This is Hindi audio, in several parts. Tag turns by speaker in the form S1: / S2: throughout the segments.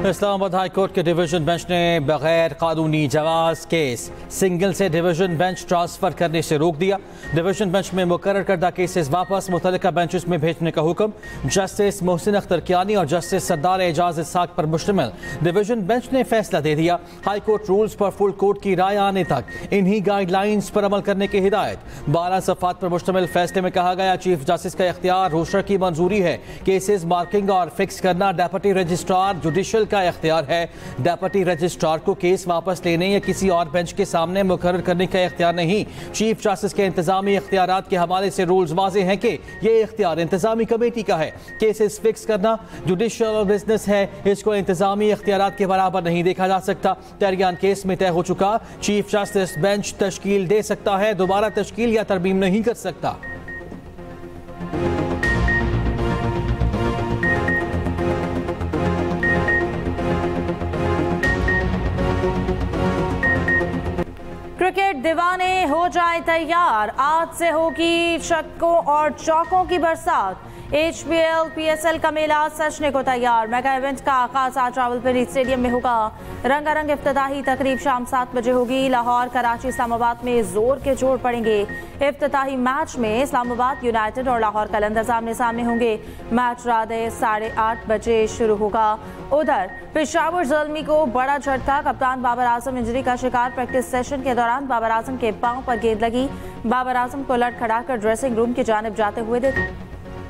S1: इस्लामाबाद हाई कोर्ट के डिवीजन बेंच ने बगैर कानूनी जवाज केस सिंगल से डिवीजन बेंच ट्रांसफर करने से रोक दिया। डिवीजन बेंच में मुकर्रर करदा केसेस वापस मुतल्लिका बेंचेस में भेजने का हुक्म। जस्टिस मोहसिन अख्तर कियानी और जस्टिस सरदार एजाज इसाक पर मुश्तमिल डिवीजन बेंच ने फैसला दे दिया। हाई कोर्ट रूल्स पर फुल कोर्ट की राय आने तक इन्हीं गाइडलाइंस पर अमल करने की हिदायत। 12 सफ़ात पर मुश्तमिल फैसले में कहा गया, चीफ जस्टिस का इख्तियार रोस्टर की मंजूरी है। केसेस मार्किंग और फिक्स करना डेप्यूटी रजिस्ट्रार जुडिशल का इख्तियार है। डेप्यूटी रजिस्ट्रार को केस वापस लेने या किसी और बेंच के सामने मुकर्रर करने का इख्तियार नहीं। चीफ जस्टिस के इंतजामी इख्तियारात के हवाले से रूल्स वाज़ेह हैं कि यह इख्तियार इंतजामी कमेटी का है। केसेस फिक्स करना जुडिशल बिजनेस है, इसको इंतजामी इख्तियारात के बराबर नहीं देखा जा सकता। तहरीयान केस में तय हो चुका, चीफ जस्टिस बेंच तश्कील दे सकता है, दोबारा तश्कील या तरमीम नहीं कर सकता।
S2: क्रिकेट दीवाने हो जाए तैयार, आज से होगी छक्कों और चौकों की बरसात। HBL PSL का मेला सजने को तैयार। मेगा इवेंट का आगाज आज रावलपिंडी स्टेडियम में होगा। रंगारंग इफ्तिताही तकरीब शाम 7 बजे होगी। लाहौर, कराची, इस्लामाबाद में जोर के जोड़ पड़ेंगे। इफ्तिताही मैच में इस्लामाबाद यूनाइटेड और लाहौर कलंदर्स आमने सामने होंगे। मैच रात 8:30 बजे शुरू होगा। उधर पेशावर ज़ल्मी को बड़ा झटका, कप्तान बाबर आजम इंजरी का शिकार। प्रैक्टिस सेशन के दौरान बाबर आजम के पांव पर गेंद लगी। बाबर आजम को लड़खड़ाकर ड्रेसिंग रूम की जानिब जाते हुए देखा।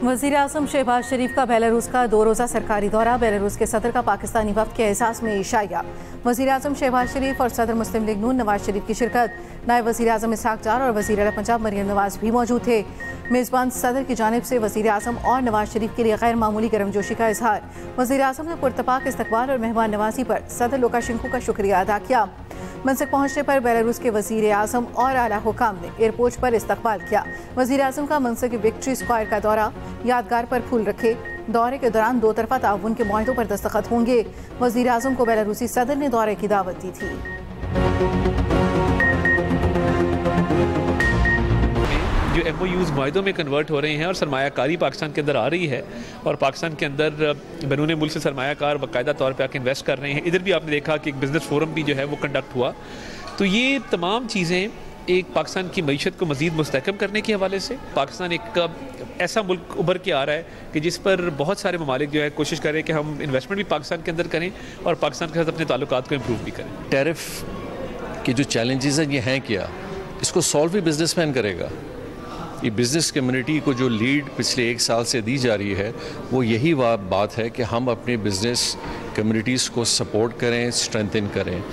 S2: वज़ीर आज़म शहबाज शरीफ का बेलारूस का 2 रोज़ा सरकारी दौरा। बेलारूस के सदर का पाकिस्तानी वफ़द के एहसास में इशाया। वज़ीर आज़म शहबाज शरीफ और सदर मुस्लिम लीग नून नवाज शरीफ की शिरकत। नायब वज़ीर आज़म इसहाक डार और वज़ीर आला पंजाब मरियम नवाज भी मौजूद थे। मेज़बान सदर की जानिब से वज़ीर आज़म और नवाज शरीफ के लिए गैर मामूली गर्मजोशी का इजहार। वज़ीर आज़म ने पुरतपाक इस्तकबाल और मेहमान नवाजी पर सदर लुकाशेंको का शुक्रिया अदा किया। मंसक पहुंचने पर बेलारूस के वज़ीर आज़म और आला हुकाम ने एयरपोर्ट पर इस्तकबाल किया। वज़ीर आज़म का मंसक विक्ट्री स्क्वायर का दौरा, यादगार पर फूल रखे। दौरे के दौरान 2 तरफ़ा ताउन के मुआहदों पर दस्तखत होंगे। वज़ीर आज़म को बेलारूसी सदर ने दौरे की दावत दी थी।
S3: जो MOUs मुआहदों में कन्वर्ट हो रहे हैं और सरमायाकारी पाकिस्तान के अंदर आ रही है और पाकिस्तान के अंदर बैरून मुल्क से सरमायाकार बाकायदा तौर पे आके इन्वेस्ट कर रहे हैं। इधर भी आपने देखा कि एक बिज़नेस फोरम भी जो है वो कंडक्ट हुआ। तो ये तमाम चीज़ें एक पाकिस्तान की मईशत को मज़ीद मुस्तहकम करने के हवाले से पाकिस्तान एक ऐसा मुल्क उभर के आ रहा है कि जिस पर बहुत सारे ममालिक जो है कोशिश करें कि हम इन्वेस्टमेंट भी पाकिस्तान के अंदर करें और पाकिस्तान के साथ अपने ताल्लुकात को इम्प्रूव भी करें।
S4: टैरिफ के जो चैलेंजेस हैं ये हैं क्या, इसको सॉल्व भी बिजनेसमैन करेगा। ये बिज़नेस कम्युनिटी को जो लीड पिछले 1 साल से दी जा रही है वो यही बात है कि हम अपने बिज़नेस कम्युनिटीज़ को सपोर्ट करें, स्ट्रेंथन करें।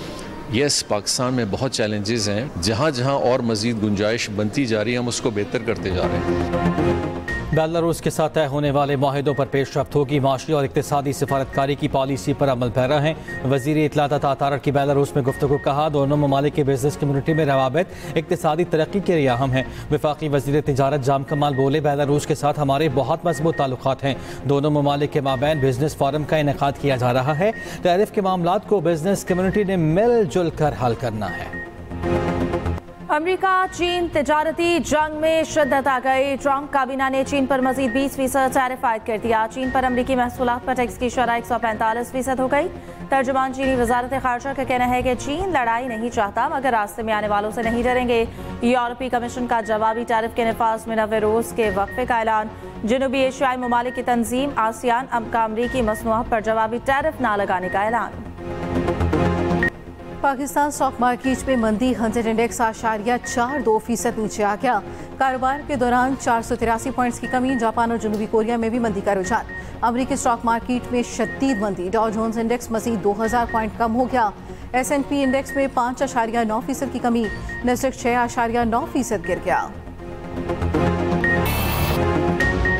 S4: यस, पाकिस्तान में बहुत चैलेंजेस हैं, जहाँ जहाँ और मज़ीद गुंजाइश बनती जा रही है हम उसको बेहतर करते जा रहे हैं।
S1: बेलारूस के साथ तय होने वाले माहिदों पर पेशरफ्त होगी। माशी और इक़्तिसादी सिफारतकारी की पॉलिसी पर अमल पैरा हैं। वज़ीर इत्तलात तारक की बेलारूस में गुफ्तगू कहा, दोनों ममालिक के बिजनेस कम्युनिटी में रवाबित इक़्तिसादी तरक्की के लिए अहम है। वफाकी वज़ीर तिजारत जाम कमाल बोले, बेलारूस के साथ हमारे बहुत मजबूत ताल्लुकात हैं। दोनों ममालिक के माबैन बिजनेस फोरम का इनेकाद किया जा रहा है। टैरिफ के मामलात को बिजनेस कम्युनिटी ने मिलजुल कर हल करना है।
S2: अमेरिका चीन तिजारती जंग में शिद्दत आ गई। ट्रंप काबीना ने चीन पर मजीद 20% टैरिफ आयद कर दिया। चीन पर अमरीकी महसूलात पर टैक्स की शरह 145% हो गई। तर्जुमान चीनी वजारत खारजा का कहना है कि चीन लड़ाई नहीं चाहता मगर रास्ते में आने वालों से नहीं डरेंगे। यूरोपीय कमीशन का जवाबी टैरिफ के नफाज में 90 रोज के वक्फे का ऐलान। जनूबी एशियाई ममालिक की तंजीम आसियान का अमरीकी मसनूआत पर जवाबी टैरिफ ना लगाने का ऐलान। पाकिस्तान स्टॉक मार्केट में मंदी, 100 इंडेक्स 8.42% नीचे आ गया। कारोबार के दौरान 483 पॉइंट्स की कमी। जापान और जनूबी कोरिया में भी मंदी का रुझान। अमरीकी स्टॉक मार्केट में शदीद मंदी। डॉ जोन्स इंडेक्स मज़ीद 2000 पॉइंट कम हो गया। S&P इंडेक्स में 5.9% की कमी। नैस्डैक 6.9% गिर गया।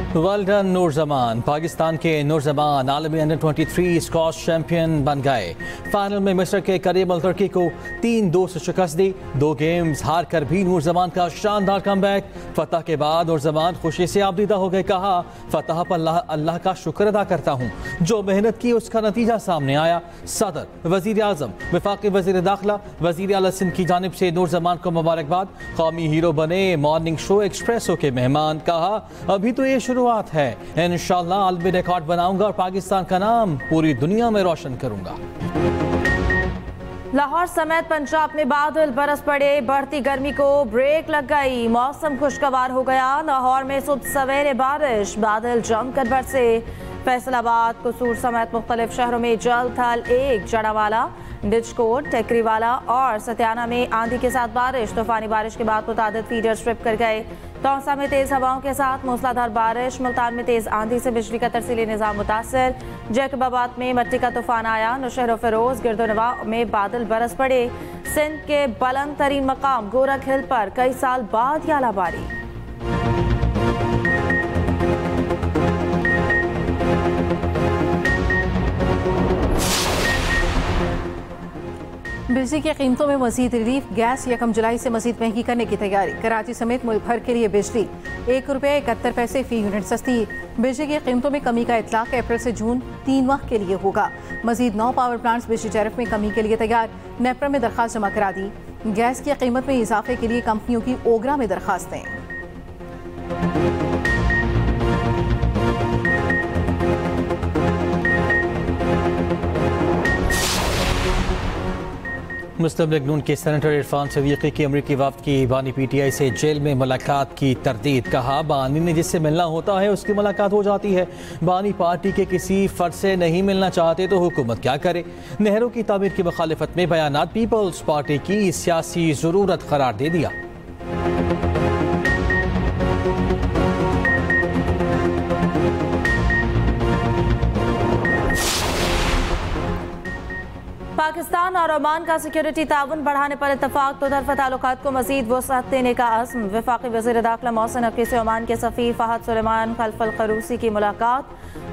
S1: Well done नूरजमान। पाकिस्तान के नूरजमान आलमी अंडर 23 स्क्वॉश चैंपियन बन गए। फाइनल में मिस्र के करीम अल तुर्की को 3-2 से शिकस्त दी। 2 गेम्स हार कर भी नूरजमान का शानदार कमबैक। फतह के बाद नूरजमान खुशी से आबदीदा हो गए। कहा, फतह पर अल्लाह का शुक्र अदा करता हूँ, जो मेहनत की उसका नतीजा सामने आया। सदर, वजीर आजम, वफाकी वजीर दाखिला, वजीर आला सिंध की जानिब से नूरजमान को मुबारकबाद। कौमी हीरो बने। मॉर्निंग शो एक्सप्रेसो के मेहमान। कहा, अभी तो ये शुरू शुरुआत है। इंशाअल्लाह आलमी रिकॉर्ड बनाऊंगा और पाकिस्तान का नाम पूरी दुनिया में रोशन करूंगा।
S2: लाहौर समेत पंजाब में बादल बरस पड़े, बढ़ती गर्मी को ब्रेक लग गई, मौसम खुशगवार हो गया। लाहौर में सुबह सवेरे बारिश, बादल जमकर बरसे। फैसलाबाद, कसूर समेत मुख्तलिफ शहरों में जल थल एक, जड़ावाला, डिचकोट, टेकरीवाला और सत्याना में आंधी के साथ बारिश। तूफानी बारिश के बाद मुतादिद फीडर स्ट्रिप कर गए। तौसा में तेज हवाओं के साथ मूसलाधार बारिश, मुल्तान में तेज आंधी से बिजली का तरसीली निजाम मुतासर। जैकबाबाद में मट्टी का तूफान आया। नौशहर फिरोज, गिरदोनवा में बादल बरस पड़े। सिंध के बुलंद तरीन मकाम गोरख हिल पर कई साल बाद यालाबारी।
S5: बिजली की कीमतों में मजीद रिलीफ, गैस 1 जुलाई से मजीद महंगी करने की तैयारी। कराची समेत मुल्क भर के लिए बिजली ₹1.71 फी यूनिट सस्ती। बिजली की कीमतों में कमी का इतलाक अप्रैल से जून 3 माह के लिए होगा। मजीद 9 पावर प्लांट्स बिजली टैरिफ में कमी के लिए तैयार, नेपरा में दरखास्त जमा करा दी। गैस की कीमत में इजाफे के लिए कंपनियों की ओगरा में दरखास्तें।
S1: मुस्लिम लीग नून के सेनेटर इरफान सदीकी की अमरीकी वफ्द की बानी PTI से जेल में मुलाकात की तरदीद। कहा बानी ने जिससे मिलना होता है उसकी मुलाकात हो जाती है। बानी पार्टी के किसी फर्द से नहीं मिलना चाहते तो हुकूमत क्या करे। नहरों की तामीर की मुखालिफत में बयानात पीपल्स पार्टी की सियासी ज़रूरत करार दे दिया।
S2: पाकिस्तान और ओमान का सिक्योरिटी ताउन बढ़ाने पर इत्तफाक, दो तरफा ताल्लुकात को मजीद वसअत देने का अज़्म। वफाकी वज़ीर दाखिला मोहसिन नकवी से ओमान के सफ़ीर फहद सुलेमान खल्फल क़रूसी की मुलाकात।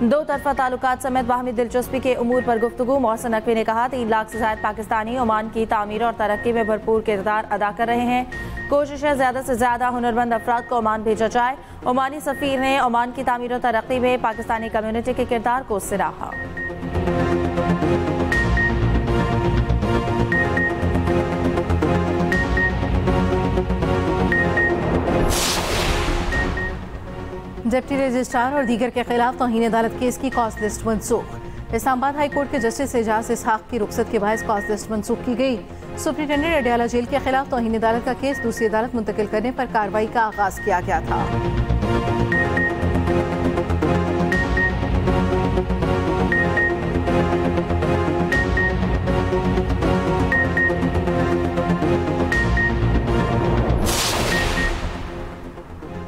S2: दो तरफा ताल्लुकात समेत बाहमी दिलचस्पी के उमूर पर गुफ्तगू। मोहसिन नकवी ने कहा 3 लाख से ज़ायद पाकिस्तानी ओमान की तामीर और तरक्की में भरपूर किरदार अदा कर रहे हैं। कोशिश है ज़्यादा से ज़्यादा हुनरमंद अफराद को ओमान भेजा जाए। ओमानी सफ़ीर ने ओमान की तामीर और तरक्की में पाकिस्तानी कम्यूनिटी के किरदार को सराहा।
S5: डिप्टी रजिस्ट्रार और दीगर के खिलाफ तौहीन अदालत केस की कॉज लिस्ट मनसूख। इस्लामाबाद हाई कोर्ट के जस्टिस एजाज इसहाक की रुखसत के बायस कॉज लिस्ट मनसूख की गई। सुप्रिंटेंडेंट अडयाला जेल के खिलाफ तौहीन अदालत का केस दूसरी अदालत मुंतकिल करने पर कार्रवाई का आगाज किया गया था।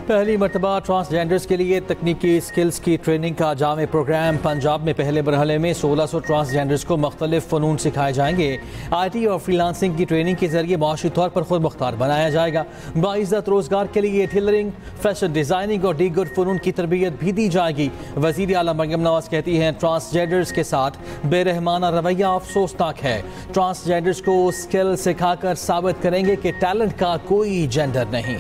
S1: पहली मरतबा ट्रांसजेंडर्स के लिए तकनीकी स्किल्स की ट्रेनिंग का जामे प्रोग्राम। पंजाब में पहले मरहले में 1600 ट्रांसजेंडर्स को मुख्तलिफ फ़नून सिखाए जाएंगे। IT और फ्रीलांसिंग की ट्रेनिंग के जरिए माशी तौर पर खुद मुख्तार बनाया जाएगा। बाइज़्ज़त रोज़गार के लिए टेलरिंग, फैशन डिज़ाइनिंग और दीगर फ़नून की तरबियत भी दी जाएगी। वज़ीर आला मरियम नवाज कहती हैं ट्रांसजेंडर्स के साथ बेरहमाना रवैया अफसोसनाक है। ट्रांसजेंडर्स को स्किल सिखाकर साबित करेंगे कि टैलेंट का कोई जेंडर नहीं।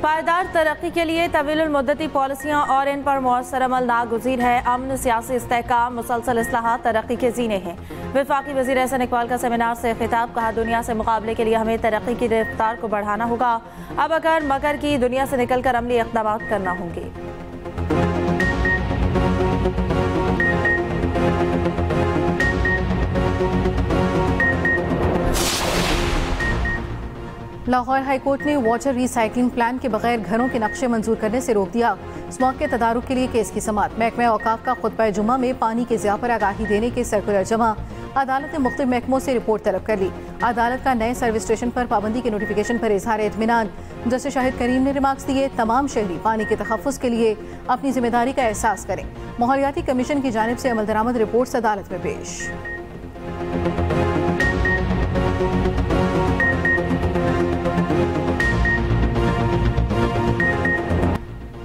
S2: पायदार तरक्की के लिए तवील मुद्दती पॉलिसियाँ और इन पर मौसर अमल नागुज़ीर है। अमन, सियासी इस्तेहकाम, मुसलसल इस्लाहात तरक्की के जीने हैं। वफाकी वज़ीर एहसन इकबाल का सेमिनार से खिताब। कहा दुनिया से मुकाबले के लिए हमें तरक्की की रफ्तार को बढ़ाना होगा। अब अगर मगर की दुनिया से निकल कर अमली इक़दाम करना होंगे।
S5: लाहौर हाईकोर्ट ने वाटर रिसाइकलिंग प्लान के बगैर घरों के नक्शे मंजूर करने से रोक दिया। स्मॉग के तदारुक के लिए केस की समाअत। महकमा औकाफ का खुतबा जुमा में पानी के ज़िया पर आगाही देने के सर्कुलर जमा। अदालत ने मुख्तलिफ महकमों से रिपोर्ट तलब कर ली। अदालत का नए सर्विस स्टेशन पर पाबंदी के नोटिफिकेशन पर इजहार इत्मीनान। जस्टिस शाहिद करीम ने रिमार्क्स दिए तमाम शहरी पानी के तहफ़्फ़ुज़ के लिए अपनी जिम्मेदारी का एहसास करें। माहौलियाती कमीशन की जानिब से अमल दरामद रिपोर्ट्स अदालत में पेश।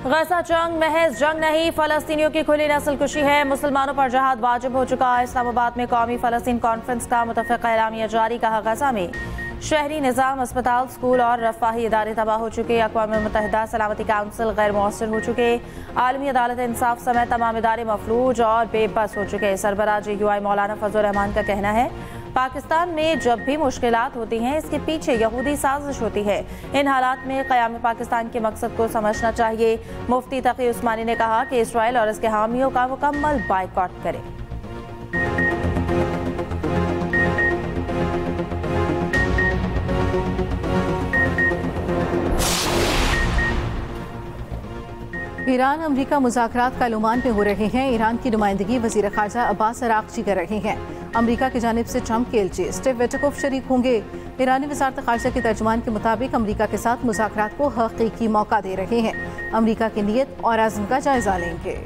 S2: गजा जंग महज जंग नहीं, फलस्तीनियों की खुली नस्ल कुशी है। मुसलमानों पर जहाद वाजिब हो चुका है। इस्लामाबाद में कौमी फलस्तीन कॉन्फ्रेंस का मुतफ़क़ा एलामिया जारी। कहा गजा में शहरी निज़ाम, अस्पताल, स्कूल और रफाही इदारे तबाह हो चुके। अक़वाम मुत्तहिदा सलामती काउंसिल गैर मौसर हो चुके। आलमी अदालत इंसाफ समेत तमाम इदारे मफलूज और बेबस हो चुके। सरबराह JUI मौलाना फजल रहमान का कहना है, पाकिस्तान में जब भी मुश्किलात होती हैं इसके पीछे यहूदी साजिश होती है। इन हालात में क़याम पाकिस्तान के मकसद को समझना चाहिए। मुफ्ती तकी उस्मानी ने कहा कि इसराइल और इसके हामियों का मुकम्मल बायकॉट करें।
S5: ईरान अमरीका मुज़ाकरात का ओमान में हो रहे हैं। ईरान की नुमाइंदगी वज़ीर ख़ारजा अब्बास अराग़ची कर रहे हैं। अमरीका की जानिब से ट्रंप के एलची स्टीव विटकोफ शरीक होंगे। ईरानी वज़ारत ख़ारजा के तर्जुमान के मुताबिक अमरीका के साथ मुज़ाकरात को हक़ीक़ी मौका दे रहे हैं। अमरीका की नीयत और आज़म का जायज़ा लेंगे।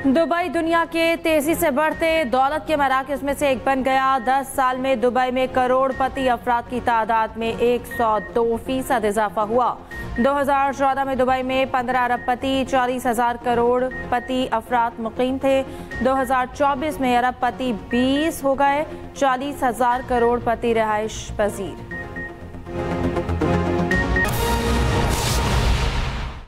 S2: दुबई दुनिया के तेजी से बढ़ते दौलत के मराकज़ में से एक बन गया। 10 साल में दुबई में करोड़पति अफराद की तादाद में 102% इजाफा हुआ। 2014 में दुबई में 15 अरबपति 40,000 करोड़पति अफराद मुकीम थे। 2024 में अरबपति 20 हो गए, 40,000 करोड़पति रिहाइश पजीर।